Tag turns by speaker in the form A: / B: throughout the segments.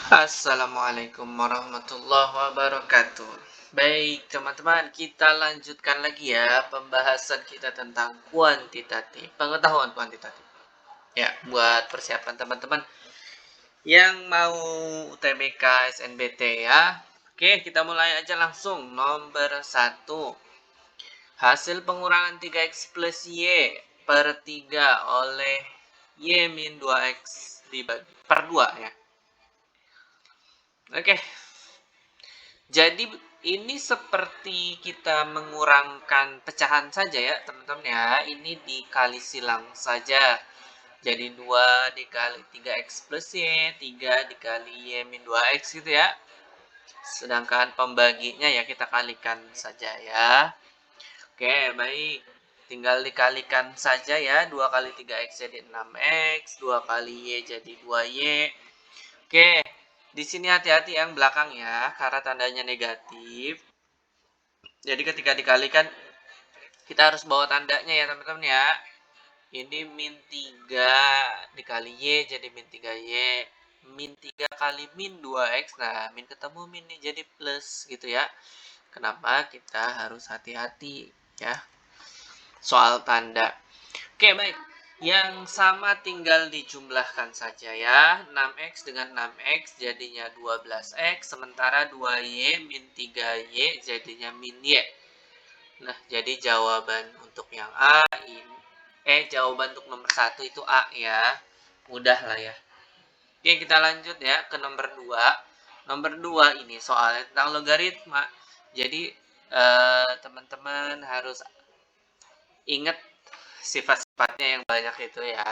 A: Assalamualaikum warahmatullahi wabarakatuh. Baik, teman-teman, kita lanjutkan lagi ya pembahasan kita tentang kuantitatif, pengetahuan kuantitatif. Ya, buat persiapan teman-teman yang mau UTBK SNBT ya. Oke, kita mulai aja langsung. Nomor 1. Hasil pengurangan 3x plus y per 3 oleh y min 2x dibagi per 2 ya. Oke, jadi ini seperti kita mengurangkan pecahan saja ya teman-teman ya. Ini dikali silang saja. Jadi 2 dikali 3x plus y, 3 dikali y min 2x gitu ya. Sedangkan pembaginya ya kita kalikan saja ya. Oke, baik. Tinggal dikalikan saja ya. 2 kali 3x jadi 6x, 2 kali y jadi 2y. Oke, di sini hati-hati yang belakang ya, karena tandanya negatif. Jadi ketika dikalikan, kita harus bawa tandanya ya teman-teman ya. Ini min 3 dikali y jadi min 3y. Min 3 kali min 2x. Nah, min ketemu min ini jadi plus gitu ya. Kenapa kita harus hati-hati ya soal tanda. Oke, baik. Yang sama tinggal dijumlahkan saja ya. 6x dengan 6x jadinya 12x. Sementara 2y min 3y jadinya min y. Nah, jadi jawaban untuk yang A ini, jawaban untuk nomor 1 itu A ya. Mudah lah ya. Oke, kita lanjut ya ke nomor 2. Nomor 2 ini soalnya tentang logaritma. Jadi teman-teman harus ingat sifat-sifatnya yang banyak itu ya.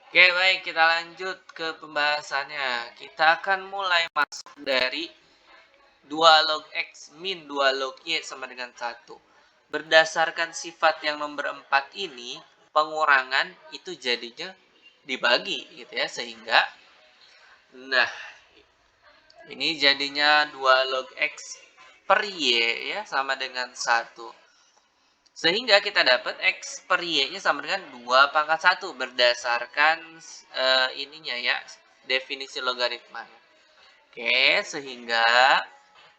A: Oke, baik, kita lanjut ke pembahasannya. Kita akan mulai masuk dari 2 log x min 2 log y sama dengan 1. Berdasarkan sifat yang nomor 4 ini, pengurangan itu jadinya dibagi gitu ya. Sehingga, nah, ini jadinya 2 log x per y ya sama dengan 1. Sehingga kita dapat x per y-nya sama dengan 2 pangkat 1 berdasarkan ininya ya, definisi logaritma. Oke, sehingga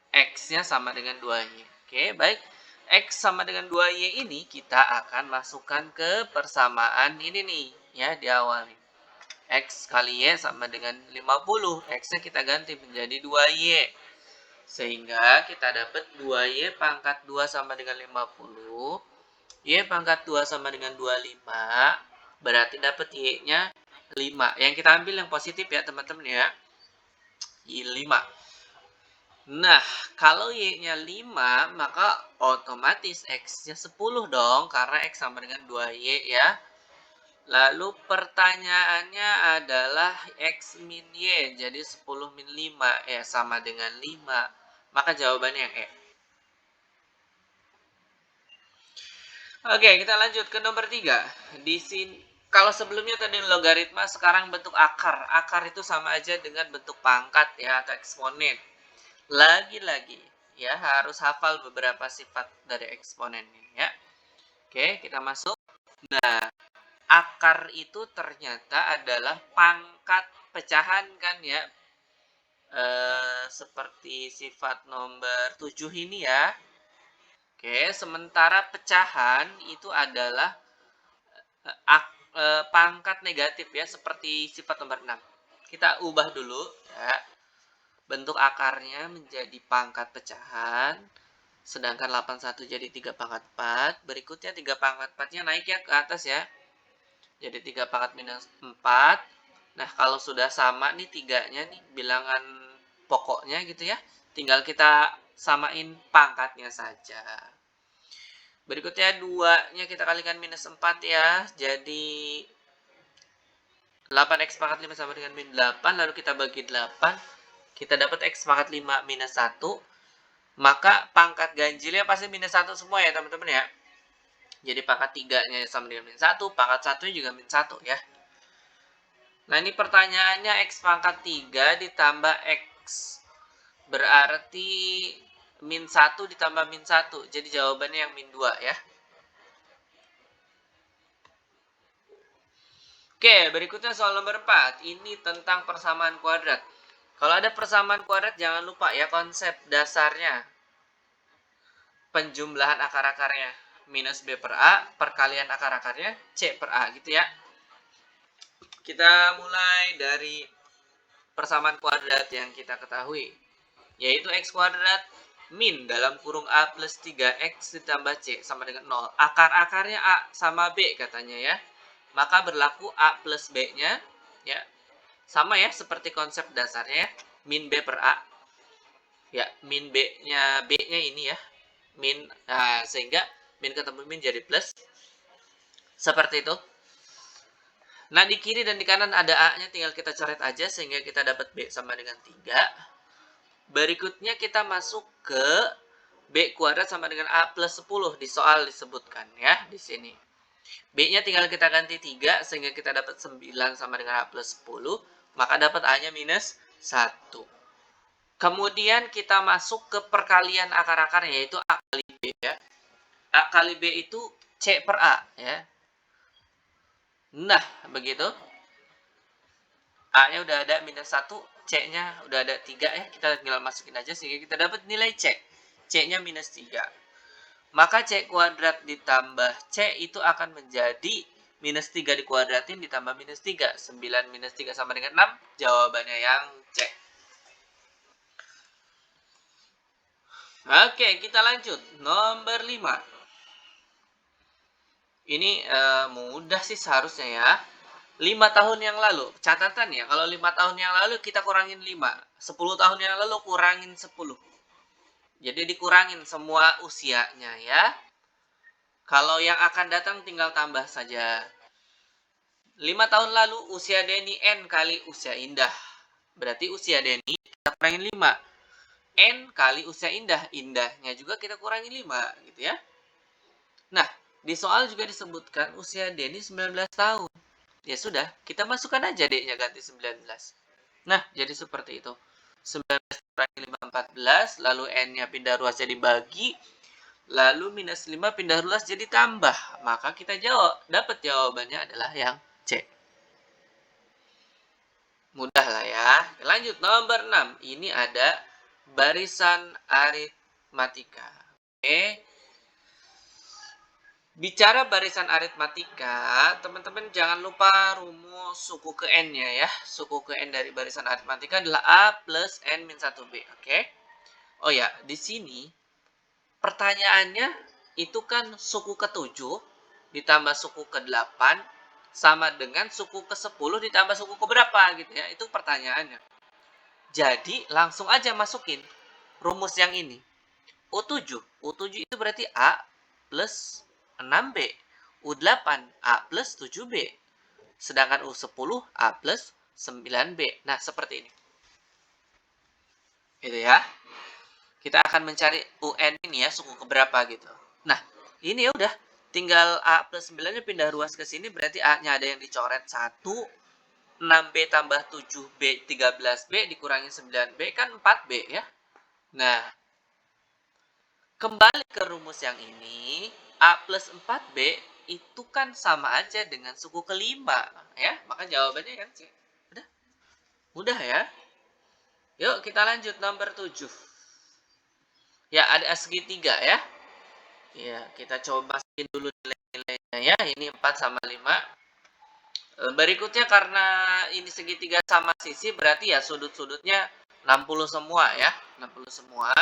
A: x-nya sama dengan 2y. Oke, baik. X sama dengan 2y ini kita akan masukkan ke persamaan ini nih ya di awal nih. X kali y sama dengan 50. X-nya kita ganti menjadi 2y. Sehingga kita dapat 2y pangkat 2 sama dengan 50. Y pangkat 2 sama dengan 25. Berarti dapat Y-nya 5. Yang kita ambil yang positif ya teman-teman ya. Y5. Nah, kalau Y-nya 5, maka otomatis X-nya 10 dong. Karena X sama dengan 2Y ya. Lalu pertanyaannya adalah X min Y. Jadi 10 min 5 ya sama dengan 5. Maka jawabannya yang E. Oke, kita lanjut ke nomor 3. Di sini, kalau sebelumnya tadi logaritma, sekarang bentuk akar. Akar itu sama aja dengan bentuk pangkat ya atau eksponen. Lagi-lagi ya harus hafal beberapa sifat dari eksponen ini ya. Oke, kita masuk. Nah, akar itu ternyata adalah pangkat pecahan kan ya. Seperti sifat nomor 7 ini ya. Oke, sementara pecahan itu adalah pangkat negatif ya, seperti sifat nomor 6. Kita ubah dulu ya. Bentuk akarnya menjadi pangkat pecahan. Sedangkan 81 jadi 3 pangkat 4. Berikutnya 3 pangkat 4-nya naik ya ke atas ya. Jadi 3 pangkat minus 4. Nah, kalau sudah sama nih 3-nya nih, bilangan pokoknya gitu ya. Tinggal kita samain pangkatnya saja. Berikutnya 2-nya kita kalikan minus 4 ya. Jadi 8x pangkat 5 sama dengan min 8. Lalu kita bagi 8. Kita dapat x pangkat 5 minus 1. Maka pangkat ganjilnya pasti minus 1 semua ya teman-teman ya. Jadi pangkat 3-nya sama dengan min 1. Pangkat 1-nya juga min 1 ya. Nah, ini pertanyaannya x pangkat 3 ditambah x. Berarti min 1 ditambah min 1. Jadi jawabannya yang min 2 ya. Oke, berikutnya soal nomor 4. Ini tentang persamaan kuadrat. Kalau ada persamaan kuadrat, jangan lupa ya konsep dasarnya. Penjumlahan akar-akarnya minus B per A, perkalian akar-akarnya C per A gitu ya. Kita mulai dari persamaan kuadrat yang kita ketahui, yaitu X kuadrat min dalam kurung A plus 3X ditambah C sama dengan 0. Akar-akarnya A sama B katanya ya. Maka berlaku A plus B-nya ya. Sama ya seperti konsep dasarnya ya. Min B per A. Ya, min B-nya ini ya. Min, nah, sehingga min ketemu min jadi plus. Seperti itu. Nah, di kiri dan di kanan ada A-nya, tinggal kita coret aja sehingga kita dapat B sama dengan 3. Berikutnya kita masuk ke B kuadrat sama dengan A plus 10. Di soal disebutkan ya, di sini. B-nya tinggal kita ganti 3 sehingga kita dapat 9 sama dengan A plus 10. Maka dapat A-nya minus 1. Kemudian kita masuk ke perkalian akar-akarnya, yaitu A kali B ya. A kali B itu C per A ya. Nah, begitu. A-nya udah ada minus 1, C-nya udah ada 3 ya. Kita tinggal masukin aja sehingga kita dapat nilai C. C-nya minus 3. Maka C kuadrat ditambah C itu akan menjadi minus 3 dikuadratin ditambah minus 3. 9 minus 3 sama dengan 6. Jawabannya yang C. Oke, kita lanjut. Nomor 5. Ini mudah sih seharusnya ya. 5 tahun yang lalu. Catatan ya, kalau 5 tahun yang lalu kita kurangin 5. 10 tahun yang lalu kurangin 10. Jadi dikurangin semua usianya ya. Kalau yang akan datang tinggal tambah saja. 5 tahun lalu usia Denny N kali usia Indah. Berarti usia Denny kita kurangin 5. N kali usia Indah. Indahnya juga kita kurangi 5 gitu ya. Nah, di soal juga disebutkan usia Denny 19 tahun. Ya sudah, kita masukkan aja D-nya ganti 19. Nah, jadi seperti itu. 19 kurangi 5, 14. Lalu N-nya pindah ruas jadi bagi. Lalu minus 5 pindah ruas jadi tambah. Maka kita dapat jawabannya adalah yang C. Mudah lah ya. Lanjut nomor 6. Ini ada barisan aritmatika. Oke. Bicara barisan aritmatika, teman-teman jangan lupa rumus suku ke N-nya ya. Suku ke N dari barisan aritmatika adalah A plus N min 1B. Oke. Oh ya, di sini pertanyaannya itu kan suku ke-7 ditambah suku ke-8 sama dengan suku ke-10 ditambah suku ke-berapa gitu ya. Itu pertanyaannya. Jadi langsung aja masukin rumus yang ini. U7. U7 itu berarti A plus 6B. U8 A plus 7B. Sedangkan U10 A plus 9B. Nah, seperti ini. Gitu ya. Kita akan mencari UN ini ya, suku keberapa gitu. Nah, ini ya udah. Tinggal A plus 9-nya pindah ruas ke sini, berarti A-nya ada yang dicoret 1. 6B tambah 7B, 13B dikurangi 9B kan 4B ya. Nah, kembali ke rumus yang ini, A plus 4B itu kan sama aja dengan suku kelima ya. Maka jawabannya kan C. Udah. Mudah ya. Yuk kita lanjut nomor 7. Ya, ada segitiga ya. Ya, kita coba masukin dulu nilai-nilainya ya. Ini 4 sama 5. Berikutnya karena ini segitiga sama sisi berarti ya sudut-sudutnya 60 semua ya. 60 semua.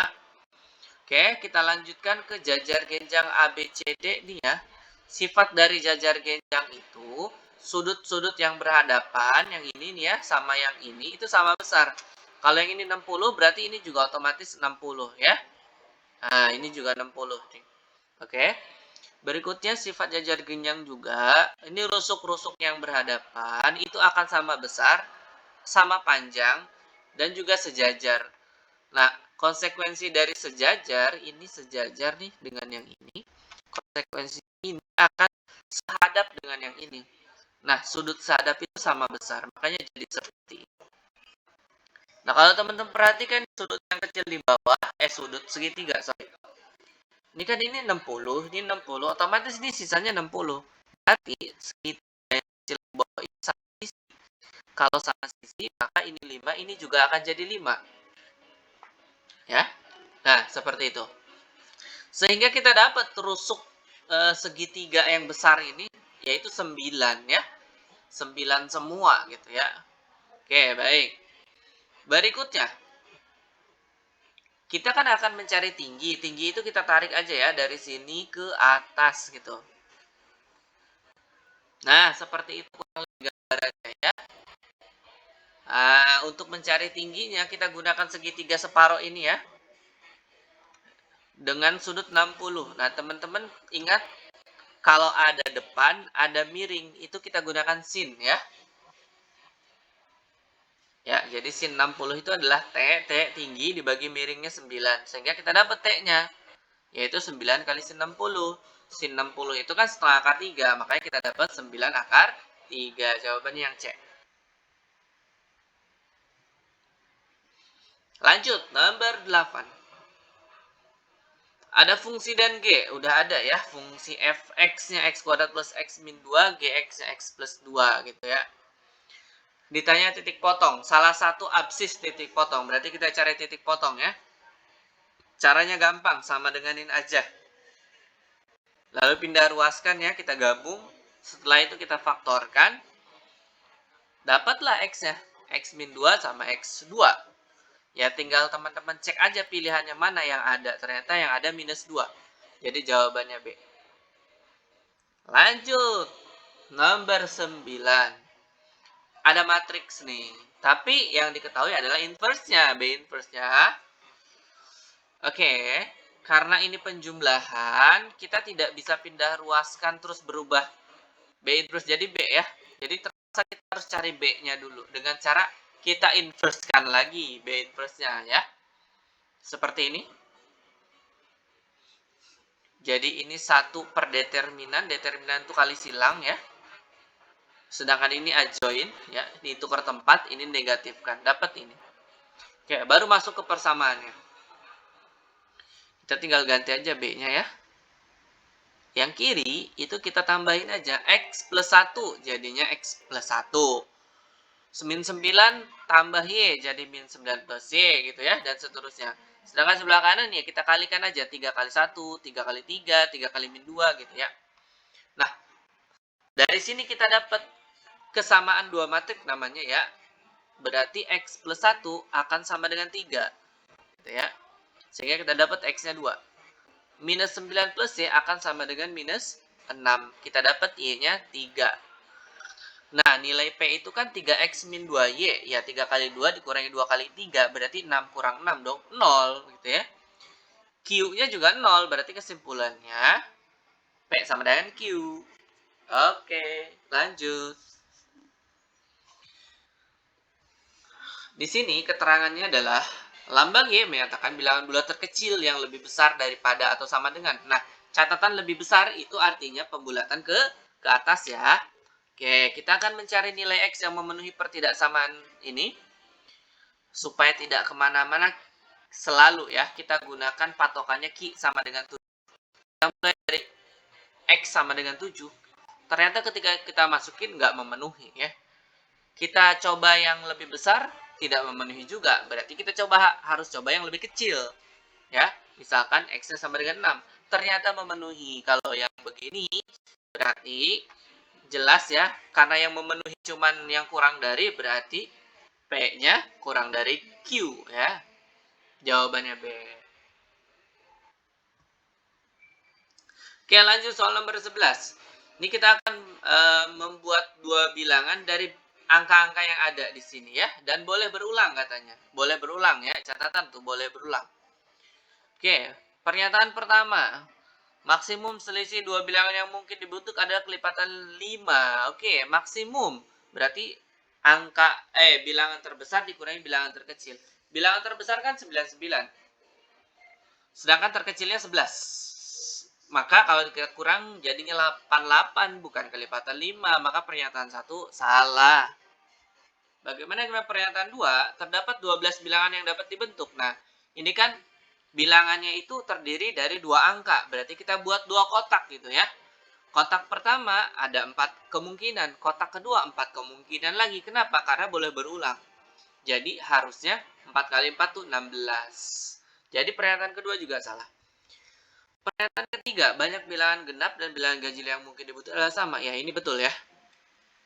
A: Oke, kita lanjutkan ke jajar genjang ABCD nih ya. Sifat dari jajar genjang itu sudut-sudut yang berhadapan, yang ini nih ya, sama yang ini itu sama besar. Kalau yang ini 60 berarti ini juga otomatis 60 ya. Nah, ini juga 60 nih. Oke. Berikutnya sifat jajar genjang juga, ini rusuk-rusuk yang berhadapan itu akan sama besar, sama panjang, dan juga sejajar. Nah, konsekuensi dari sejajar, ini sejajar nih dengan yang ini. Konsekuensi ini akan sehadap dengan yang ini. Nah, sudut sehadap itu sama besar, makanya jadi seperti ini. Nah, kalau teman-teman perhatikan sudut yang kecil di bawah, sudut segitiga, sorry. Ini kan ini 60, ini 60, otomatis ini sisanya 60. Berarti segitiga yang kecil di bawah ini satu sisi. Kalau sama sisi, maka ini 5, ini juga akan jadi 5. Ya. Nah, seperti itu. Sehingga kita dapat rusuk segitiga yang besar ini, yaitu 9 ya. 9 semua gitu ya. Oke, baik. Berikutnya, kita kan akan mencari tinggi. Tinggi itu kita tarik aja ya dari sini ke atas gitu. Nah, seperti itu kurang lebih gambarannya ya. Untuk mencari tingginya kita gunakan segitiga separuh ini ya. Dengan sudut 60. Nah, teman-teman ingat kalau ada depan, ada miring, itu kita gunakan sin ya. Ya, jadi sin 60 itu adalah T tinggi dibagi miringnya 9. Sehingga kita dapat T-nya, yaitu 9 kali sin 60. Sin 60 itu kan setengah akar 3, makanya kita dapat 9 akar 3. Jawabannya yang C. Lanjut, nomor 8. Ada fungsi dan G, udah ada ya. Fungsi fx-nya x kuadrat plus x min 2, gx-nya x plus 2 gitu ya. Ditanya titik potong, salah satu absis titik potong. Berarti kita cari titik potong ya. Caranya gampang, sama denganin aja. Lalu pindah ruaskan ya, kita gabung. Setelah itu kita faktorkan. Dapatlah x-nya. X min 2 sama x 2. Ya tinggal teman-teman cek aja pilihannya mana yang ada. Ternyata yang ada minus 2. Jadi jawabannya B. Lanjut. Nomor 9. Ada matriks nih. Tapi yang diketahui adalah inverse-nya. B inverse-nya. Oke. Karena ini penjumlahan, kita tidak bisa pindah ruaskan terus berubah B inverse jadi B ya. Jadi terpaksa kita harus cari B-nya dulu. Dengan cara kita inverse-kan lagi B inverse-nya ya. Seperti ini. Jadi ini 1 per determinan. Determinan itu kali silang ya. Sedangkan ini adjoin ya. Ini tukar tempat. Ini negatifkan. Dapat ini. Oke, baru masuk ke persamaannya. Kita tinggal ganti aja B-nya ya. Yang kiri itu kita tambahin aja X plus 1. Jadinya X plus 1. Min 9 tambah Y jadi min 9 plus Y gitu ya. Dan seterusnya. Sedangkan sebelah kanan ya kita kalikan aja 3 kali 1, 3 kali 3, 3 kali min 2 gitu ya. Nah, dari sini kita dapat kesamaan dua matriks namanya ya. Berarti X plus 1 akan sama dengan 3. Gitu ya. Sehingga kita dapat X-nya 2. Minus 9 plus Y akan sama dengan minus 6. Kita dapat Y-nya 3. Nah, nilai P itu kan 3X min 2Y. Ya, 3 kali 2 dikurangi 2 kali 3. Berarti 6 kurang 6 dong. 0 gitu ya. Q-nya juga 0. Berarti kesimpulannya P sama dengan Q. Oke, lanjut. Di sini keterangannya adalah lambang Y menyatakan bilangan bulat terkecil yang lebih besar daripada atau sama dengan. Nah, catatan lebih besar itu artinya pembulatan ke atas ya. Oke, kita akan mencari nilai X yang memenuhi pertidaksamaan ini. Supaya tidak kemana-mana, selalu ya, kita gunakan patokannya Q sama dengan 7. Kita mulai dari X sama dengan 7. Ternyata ketika kita masukin nggak memenuhi ya. Kita coba yang lebih besar, tidak memenuhi juga. Berarti kita harus coba yang lebih kecil. Ya, misalkan X-nya sama dengan 6. Ternyata memenuhi. Kalau yang begini, berarti jelas ya. Karena yang memenuhi cuman yang kurang dari, berarti P-nya kurang dari Q ya. Jawabannya B. Oke, lanjut soal nomor 11. Ini kita akan membuat dua bilangan dari angka-angka yang ada di sini ya. Dan boleh berulang katanya. Boleh berulang ya. Catatan tuh boleh berulang. Oke, pernyataan pertama. Maksimum selisih dua bilangan yang mungkin dibentuk adalah kelipatan 5. Oke, maksimum. Berarti angka bilangan terbesar dikurangi bilangan terkecil. Bilangan terbesar kan 99. Sedangkan terkecilnya 11. Maka kalau kita kurang jadinya 88 bukan kelipatan 5. Maka pernyataan 1 salah. Bagaimana dengan pernyataan 2? Terdapat 12 bilangan yang dapat dibentuk. Nah, ini kan bilangannya itu terdiri dari dua angka. Berarti kita buat dua kotak gitu ya. Kotak pertama ada 4 kemungkinan, kotak kedua 4 kemungkinan lagi. Kenapa? Karena boleh berulang. Jadi harusnya 4 kali 4 tuh 16. Jadi pernyataan kedua juga salah. Pernyataan ketiga, banyak bilangan genap dan bilangan ganjil yang mungkin dibutuhkan adalah sama. Ya, ini betul ya.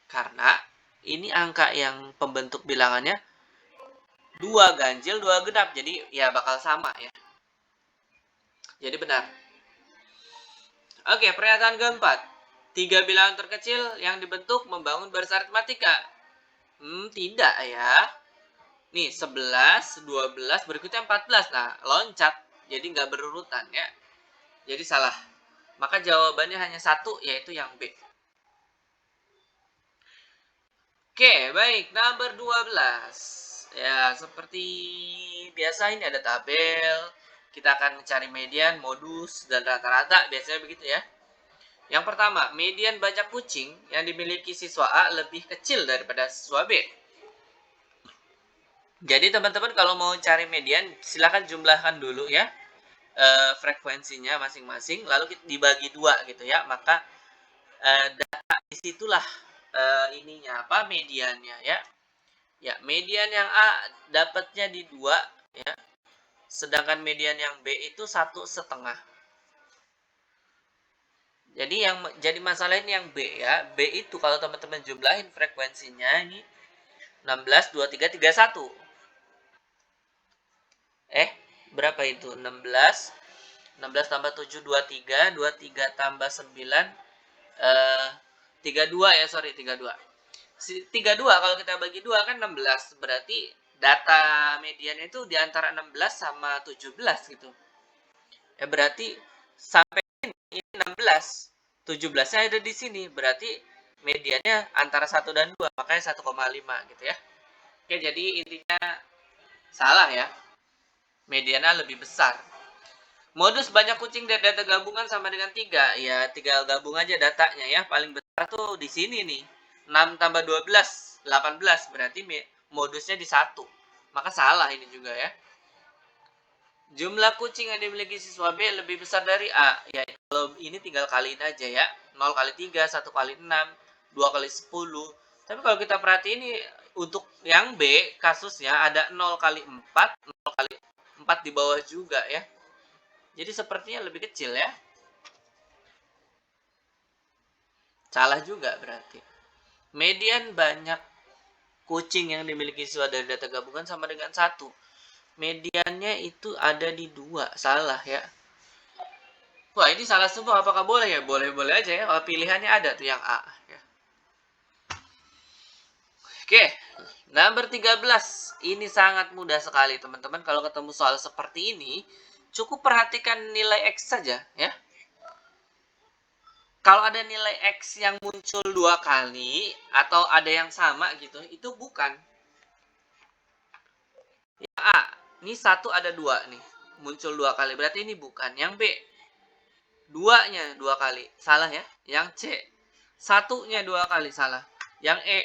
A: Karena ini angka yang pembentuk bilangannya 2 ganjil, 2 genap. Jadi ya bakal sama ya. Jadi benar. Oke, pernyataan keempat. 3 bilangan terkecil yang dibentuk membangun baris aritmatika. Tidak ya. Nih, 11, 12, berikutnya 14. Nah, loncat. Jadi nggak berurutan ya. Jadi salah. Maka jawabannya hanya satu, yaitu yang B. Oke, baik. Nomor 12. Ya, seperti biasa ini ada tabel. Kita akan mencari median, modus, dan rata-rata. Biasanya begitu ya. Yang pertama, median banyak kucing yang dimiliki siswa A lebih kecil daripada siswa B. Jadi teman-teman kalau mau cari median, silakan jumlahkan dulu ya frekuensinya masing-masing, lalu dibagi 2 gitu ya. Maka data disitulah ininya apa mediannya ya. Ya, median yang A dapatnya di 2 ya. Sedangkan median yang B itu 1,5. Jadi yang jadi masalah ini yang B ya. B itu kalau teman-teman jumlahin frekuensinya ini 16, 23, 31. Berapa itu? 16 tambah 7, 23. 23 tambah 9 32 ya, sorry 32. 32 kalau kita bagi 2 kan 16. Berarti data mediannya itu di antara 16 sama 17 gitu. Ya berarti sampai ini 16. 17-nya ada di sini. Berarti mediannya antara 1 dan 2, makanya 1,5 gitu ya. Oke, jadi intinya salah ya. Mediannya lebih besar. Modus banyak kucing dari data gabungan sama dengan 3. Ya, tinggal gabung aja datanya ya. Paling besar tuh di sini nih. 6 tambah 12, 18. Berarti modusnya di 1. Maka salah ini juga ya. Jumlah kucing yang dimiliki siswa B lebih besar dari A. Ya, kalau ini tinggal kaliin aja ya. 0 kali 3, 1 kali 6, 2 kali 10. Tapi kalau kita perhatiin ini untuk yang B kasusnya ada 0 kali 4, 0 kali 4 di bawah juga ya. Jadi sepertinya lebih kecil ya. Salah juga berarti. Median banyak kucing yang dimiliki siswa dari data gabungan sama dengan 1. Mediannya itu ada di 2. Salah ya. Wah, ini salah semua. Apakah boleh ya? Boleh-boleh aja ya. Kalau pilihannya ada tuh yang A ya. Oke, nomor 13. Ini sangat mudah sekali teman-teman. Kalau ketemu soal seperti ini, cukup perhatikan nilai X saja ya. Kalau ada nilai X yang muncul 2 kali atau ada yang sama gitu, itu bukan. Yang A, ini 1 ada 2 nih, muncul 2 kali, berarti ini bukan. Yang B, 2-nya 2 kali, salah ya. Yang C, 1-nya 2 kali, salah. Yang E,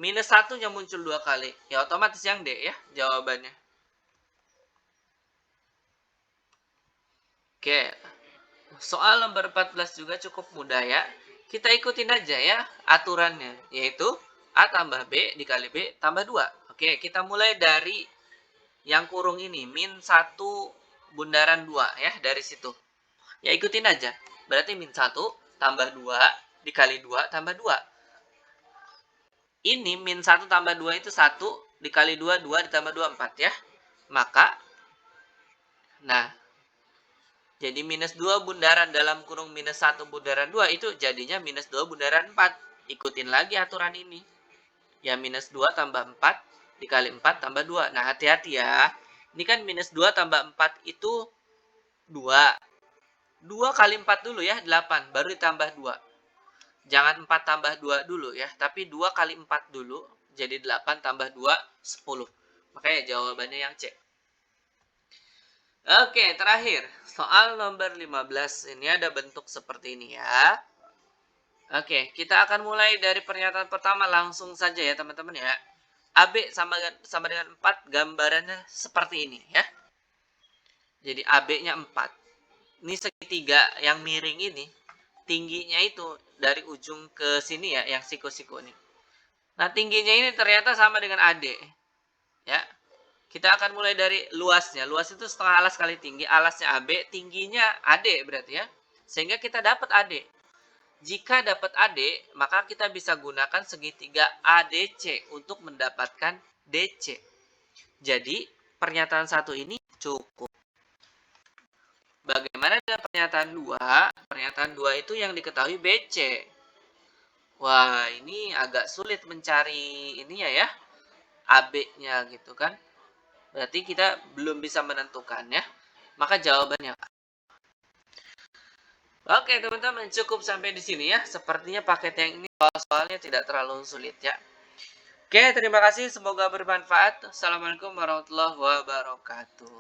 A: minus 1-nya muncul 2 kali, ya otomatis yang D ya jawabannya. Oke, soal nomor 14 juga cukup mudah ya. Kita ikutin aja ya aturannya, yaitu A tambah B dikali B tambah 2. Oke, kita mulai dari yang kurung ini, min 1 bundaran 2 ya, dari situ. Ya ikutin aja. Berarti min 1 tambah 2 dikali 2 tambah 2. Ini min 1 tambah 2 itu 1 dikali 2, 2 ditambah 2, 4 ya. Maka, nah, jadi minus 2 bundaran dalam kurung minus 1 bundaran 2 itu jadinya minus 2 bundaran 4. Ikutin lagi aturan ini. Ya minus 2 tambah 4 dikali 4 tambah 2. Nah hati-hati ya. Ini kan minus 2 tambah 4 itu 2. 2 kali 4 dulu ya, 8. Baru ditambah 2. Jangan 4 tambah 2 dulu ya. Tapi 2 kali 4 dulu. Jadi 8 tambah 2, 10. Makanya jawabannya yang C. Oke, terakhir. Soal nomor 15. Ini ada bentuk seperti ini ya. Oke, kita akan mulai dari pernyataan pertama langsung saja ya teman-teman ya. AB sama dengan 4, gambarannya seperti ini ya. Jadi AB-nya 4. Ini segitiga yang miring ini tingginya itu dari ujung ke sini ya, yang siku-siku ini. Nah, tingginya ini ternyata sama dengan AD, ya. Kita akan mulai dari luasnya. Luas itu setengah alas kali tinggi, alasnya AB, tingginya AD berarti ya. Sehingga kita dapat AD. Jika dapat AD, maka kita bisa gunakan segitiga ADC untuk mendapatkan DC. Jadi, pernyataan satu ini cukup. Bagaimana dengan pernyataan 2? Pernyataan 2 itu yang diketahui BC. Wah, ini agak sulit mencari ininya ya, AB-nya gitu kan. Berarti kita belum bisa menentukan ya. Maka jawabannya A. Oke, teman-teman, cukup sampai di sini ya. Sepertinya paket yang ini soalnya tidak terlalu sulit ya. Oke, terima kasih. Semoga bermanfaat. Assalamualaikum warahmatullahi wabarakatuh.